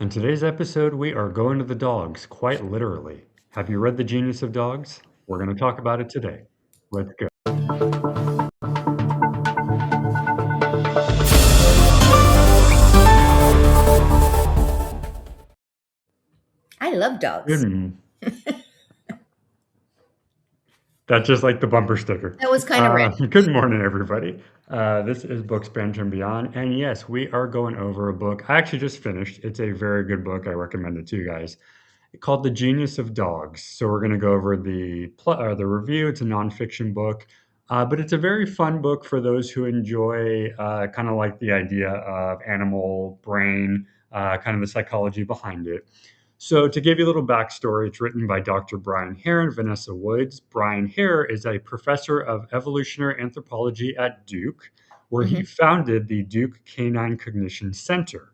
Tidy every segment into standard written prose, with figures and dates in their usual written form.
In today's episode, we are going to the dogs, quite literally. Have you read The Genius of Dogs? We're going to talk about it today. Let's go. I love dogs. Good. That's just like the bumper sticker. That was kind of random. Good morning, everybody. This is Books, Banter, and Beyond. And yes, we are going over a book I actually just finished. It's a very good book. I recommend it to you guys. Called The Genius of Dogs. So we're going to go over the review. It's a nonfiction book, but it's a very fun book for those who enjoy kind of like the idea of animal brain, kind of the psychology behind it. So, to give you a little backstory, it's written by Dr. Brian Hare and Vanessa Woods. Brian Hare is a professor of evolutionary anthropology at Duke, where he Hmm. founded the Duke Canine Cognition Center.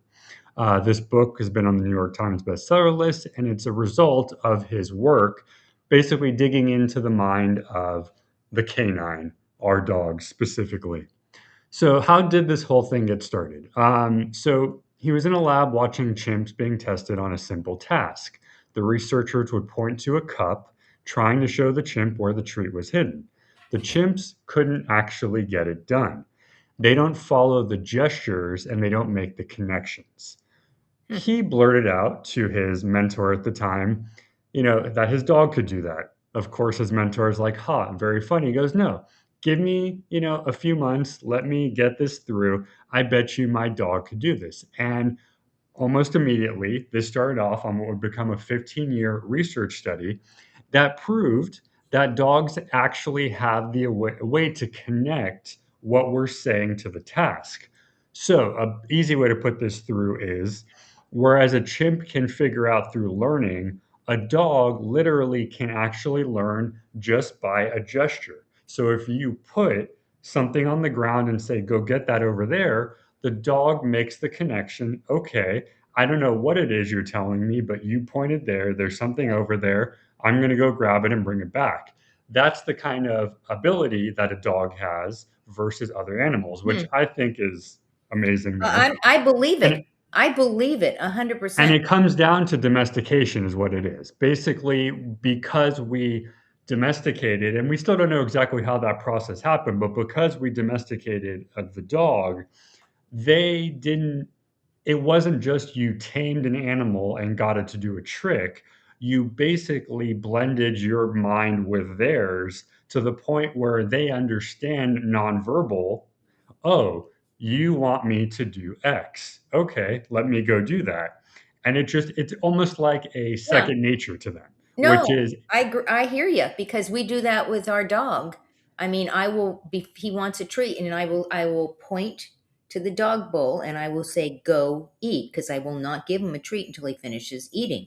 This book has been on the New York Times bestseller list, and it's a result of his work basically digging into the mind of the canine, our dogs specifically. So, how did this whole thing get started? So, he was in a lab watching chimps being tested on a simple task. The researchers would point to a cup, trying to show the chimp where the treat was hidden. The chimps couldn't actually get it done. They don't follow the gestures and they don't make the connections. Hmm. He blurted out to his mentor at the time, that his dog could do that. Of course, his mentor is like, "Ha, very funny." He goes, "No, give me, a few months. Let me get this through. I bet you my dog could do this." And almost immediately, this started off on what would become a 15-year research study that proved that dogs actually have the way to connect what we're saying to the task. So, a easy way to put this through is whereas a chimp can figure out through learning, a dog literally can actually learn just by a gesture. So, if you put something on the ground and say, "Go get that over there," the dog makes the connection. Okay, I don't know what it is you're telling me, but you pointed there. There's something over there. I'm going to go grab it and bring it back. That's the kind of ability that a dog has versus other animals, which Hmm. I think is amazing there. I believe And it. I believe it 100%. and it comes down to domestication is what it is. Basically, because we domesticated, and we still don't know exactly how that process happened, but because we domesticated the dog, they didn't it wasn't just you tamed an animal and got it to do a trick. You basically blended your mind with theirs to the point where they understand nonverbal. Oh, you want me to do X. Okay, let me go do that. And it's almost like a Yeah. second nature to them, which No, is I hear you because we do that with our dog. I mean, I will be he wants a treat and I will point to the dog bowl and I will say go eat because I will not give him a treat until he finishes eating.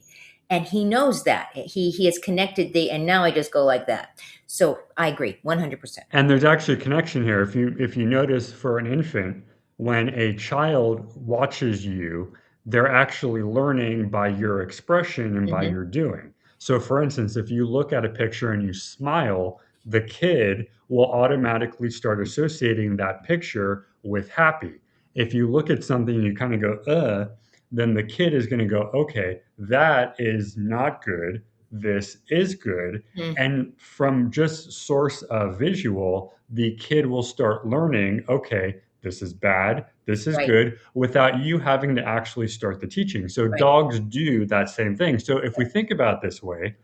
And he knows that. He has connected the and now I just go like that. So, I agree 100%. and there's actually a connection here. If you notice for an infant, when a child watches you, they're actually learning by your expression and by Mhm. your doing. So for instance, if you look at a picture and you smile, the kid will automatically start associating that picture with happy. If you look at something and you kind of go, then the kid is going to go, okay, that is not good. This is good, Mm. and from just source of visual, the kid will start learning, okay, this is bad, this is Right, good, without you having to actually start the teaching. So right. dogs do that same thing. So if we think about it this way,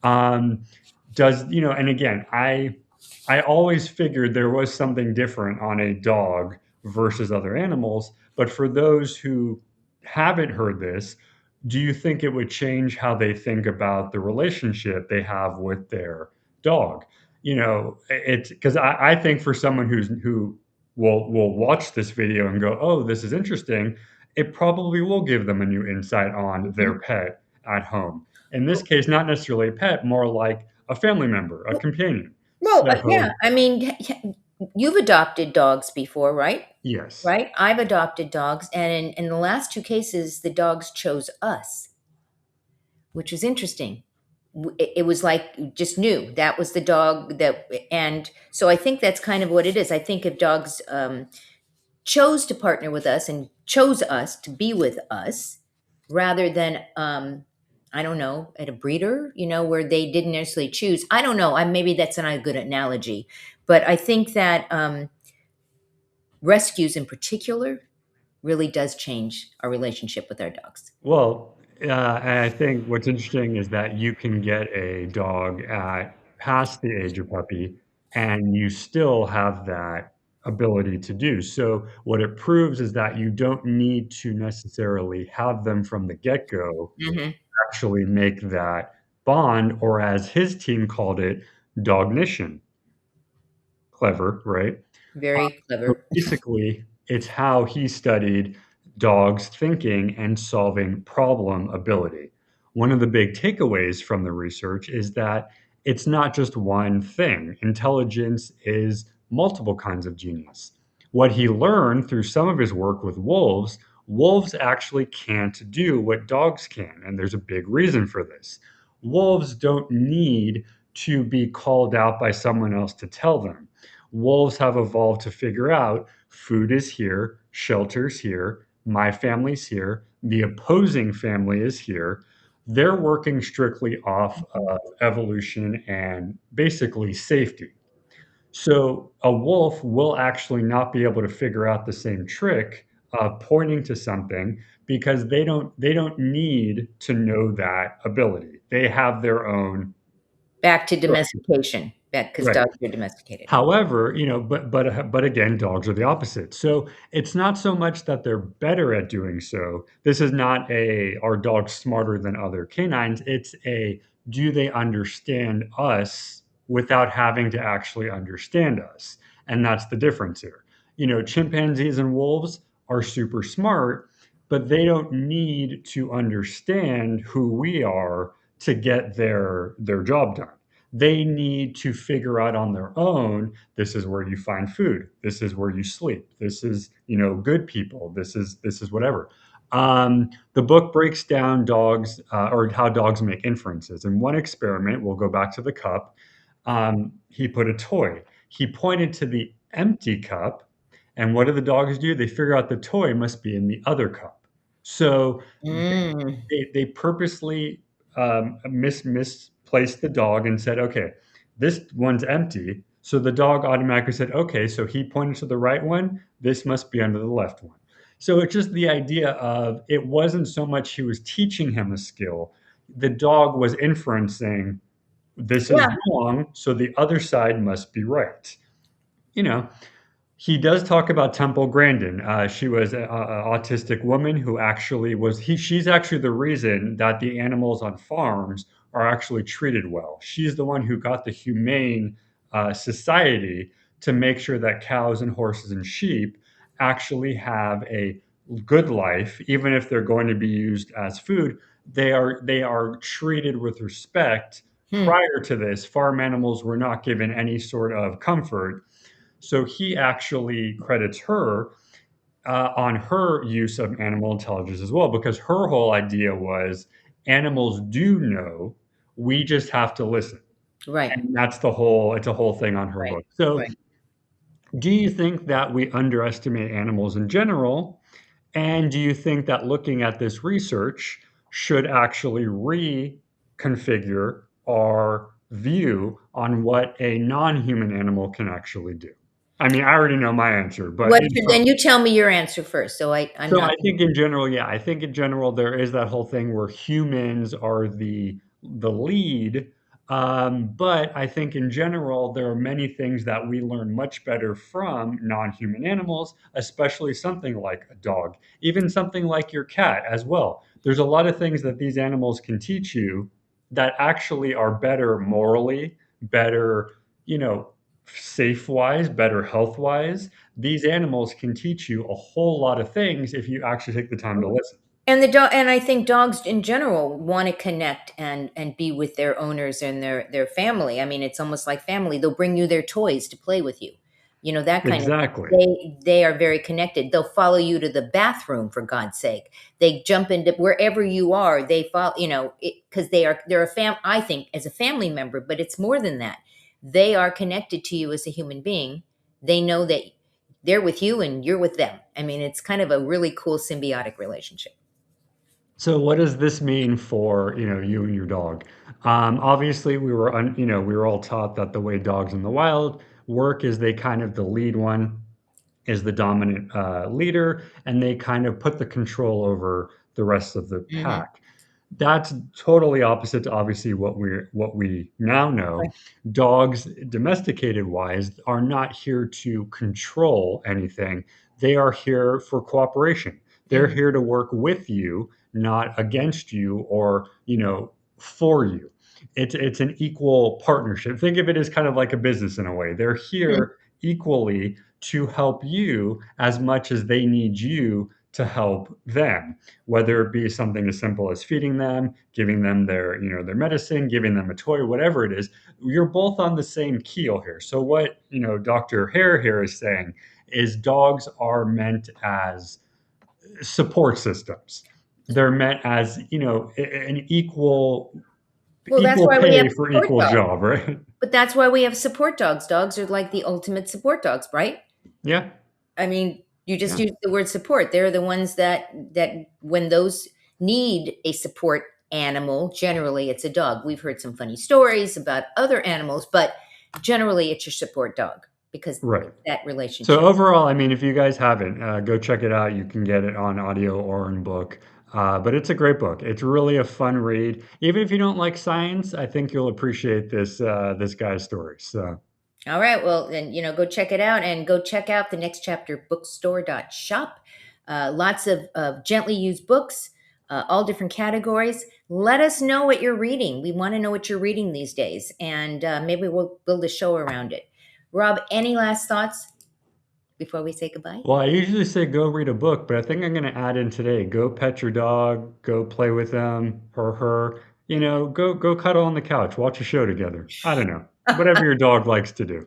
um, and again, I always figured there was something different on a dog versus other animals, but for those who haven't heard this, do you think it would change how they think about the relationship they have with their dog? It's because I think for someone who will watch this video and go, "Oh, this is interesting," it probably will give them a new insight on Mhm. their pet at home. In this case, not necessarily a pet, more like a family member, a companion. Well, yeah, So, I mean, you've adopted dogs before, right? yes. Right? I've adopted dogs, and in the last 2 cases, the dogs chose us, which was interesting. It was like just knew that was the dog that, and so I think that's kind of what it is. I think if dogs chose to partner with us and chose us to be with us, rather than, I don't know, at a breeder, where they didn't necessarily choose. I don't know. Maybe that's not a good analogy, but I think that rescues in particular really does change our relationship with our dogs. Well, and I think what's interesting is that you can get a dog at past the age of puppy, and you still have that ability to do. So what it proves is that you don't need to necessarily have them from the get-go Hmm. actually make that bond, or as his team called it, dognition. Clever, right? Very So clever. basically, it's how he studied dogs' thinking and solving problem ability. One of the big takeaways from the research is that it's not just one thing. Intelligence is multiple kinds of genius. What he learned through some of his work with wolves, wolves actually can't do what dogs can. And there's a big reason for this. Wolves don't need to be called out by someone else to tell them. Wolves have evolved to figure out food is here, shelter's here, my family's here, the opposing family is here. They're working strictly off of evolution and basically safety. So a wolf will actually not be able to figure out the same trick of pointing to something because they don't need to know that ability. They have their own. Back to domestication, because Right. dogs are domesticated. However, but again, dogs are the opposite. So it's not so much that they're better at doing so. This is not a are dogs smarter than other canines? It's a do they understand us without having to actually understand us? And that's the difference here. Chimpanzees and wolves are super smart, but they don't need to understand who we are to get their job done. They need to figure out on their own, this is where you find food, this is where you sleep, this is good people, this is whatever. The book breaks down dogs, or how dogs make inferences. In one experiment, we'll go back to the cup. He put a toy, he pointed to the empty cup, and what do the dogs do? They figure out the toy must be in the other cup. So Mm, they purposely misplaced the dog and said, "Okay, this one's empty." So the dog automatically said, "Okay, so he pointed to the right one. This must be under the left one." So it's just the idea of it wasn't so much he was teaching him a skill. The dog was inferencing, this is yeah. wrong, so the other side must be right. You know, he does talk about Temple Grandin. She was a autistic woman who actually she's actually the reason that the animals on farms are actually treated well. She's the one who got the humane society to make sure that cows and horses and sheep actually have a good life, even if they're going to be used as food. They are treated with respect. Hmm. Prior to this, farm animals were not given any sort of comfort, so he actually credits her on her use of animal intelligence as well, because her whole idea was animals do know, we just have to listen. Right. And that's the whole, it's a whole thing on her Right. book. So, Right. do you think that we underestimate animals in general? And do you think that looking at this research should actually reconfigure our view on what a non-human animal can actually do? I mean, I already know my answer, but Then you tell me your answer first. So I'm so not. I think in general, yeah, I think in general there is that whole thing where humans are the lead. But I think in general there are many things that we learn much better from non-human animals, especially something like a dog, even something like your cat as well. There's a lot of things that these animals can teach you that actually are better morally, better, you know, safe wise, better health wise. These animals can teach you a whole lot of things if you actually take the time to listen. And the dog, and I think dogs in general want to connect and be with their owners and their family. I mean, it's almost like family. They'll bring you their toys to play with you, that kind of thing. Exactly. They are very connected. They'll follow you to the bathroom, for God's sake. They jump into wherever you are. They follow, because they're a I think, as a family member, but it's more than that. They are connected to you as a human being. They know that they're with you and you're with them. I mean, it's kind of a really cool symbiotic relationship. So what does this mean for, you and your dog? Obviously, we were all taught that the way dogs in the wild work is they kind of the lead one is the dominant leader, and they kind of put the control over the rest of the Mhm. pack. That's totally opposite to obviously what we now know. Right. Dogs, domesticated wise, are not here to control anything. They are here for cooperation. They're Mhm. here to work with you, not against you or, for you. It's an equal partnership. Think of it as kind of like a business in a way. They're Mhm. here equally to help you as much as they need you to help them, whether it be something as simple as feeding them, giving them their medicine, giving them a toy, whatever it is. You're both on the same keel here. So what, Dr. Hare here is saying is dogs are meant as support systems. They're meant as, an Well, that's equal why we have pay for support equal dogs. job, right? But that's why we have support dogs. Dogs are like the ultimate support dogs, right? Yeah. I mean, you just Yeah. use the word support. They're the ones that when those need a support animal, generally it's a dog. We've heard some funny stories about other animals, but generally it's your support dog because Right. it's that So relationship. overall, I mean, if you guys haven't, go check it out. You can get it on audio or in book. But it's a great book. It's really a fun read. Even if you don't like science, I think you'll appreciate this guy's story. So All right. Well, then, go check it out and go check out the next chapter bookstore.shop. Lots of gently used books, all different categories. Let us know what you're reading. We want to know what you're reading these days, and maybe we'll build a show around it. Rob, any last thoughts before we say goodbye? well, I usually say go read a book, but I think I'm going to add in today, go pet your dog, go play with them or her, go cuddle on the couch, watch a show together. I don't know. Whatever your dog likes to do.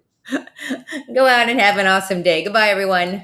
Go out and have an awesome day. Goodbye, everyone.